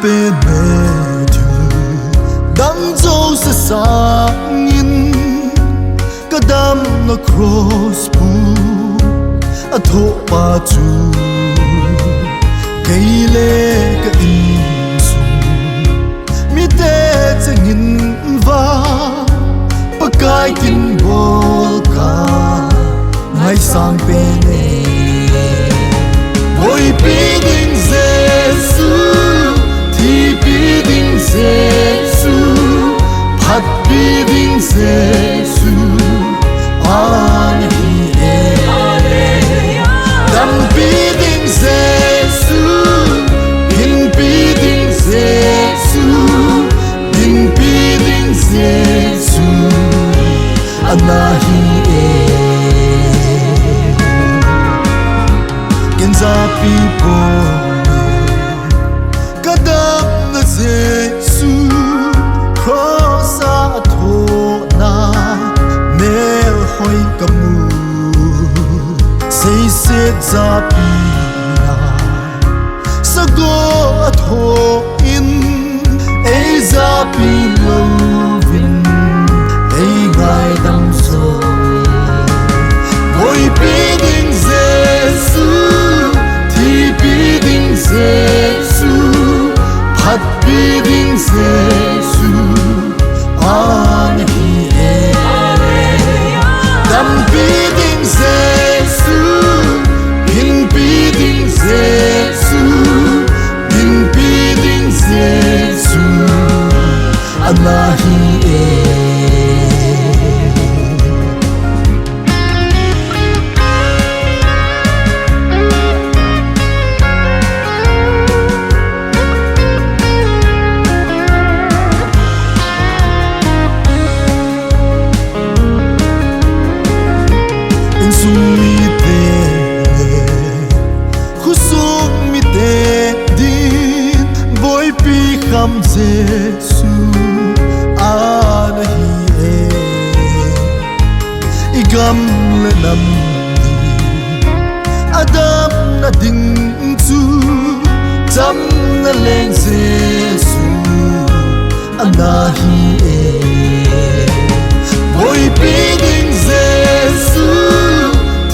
pe mê thư đắng dấu sẽ sáng in cả đám nó cross bu a thô pa chu cây lê cả in sung mi te chẳng in va pa kai tin bol ka ngay sang pe nê ôi bi ding Giêsu thì bi ding Giêsu phát bi ding Giêsu an hi e đam bi ding Giêsu in bi ding Giêsu in bi ding Giêsu ana hi e Genza people kadam na Giêsu cross a thona mel hoi kamu say sit za pina sago a tho in e za pi lovin e gai dam so oi pi ding Giêsu Giêsu phát bi ding Giêsu an hi e đam bi ding Giêsu in bi ding Giêsu in bi ding Giêsu ana hi e Kham Giêsu an hi e igam le nam adam na ding chu cham na leng Giêsu ana hi e oi bi ding Giêsu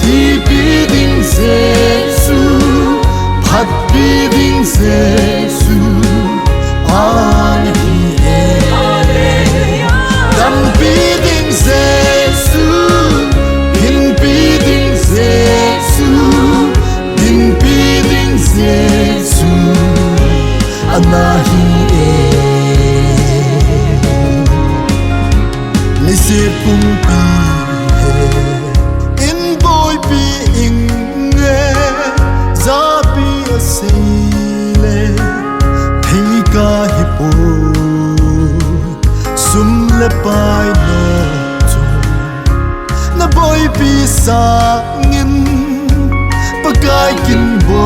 thi bi ding Giêsu phát bi ding Giêsu an hi e đam bi ding Giêsu in bi ding Giêsu in bi ding Giêsu ana hi e le se pung pi he in boy pi ing nge za pi a se ka hi po sum le pai no to na boy pi sa ngin pakai kin bo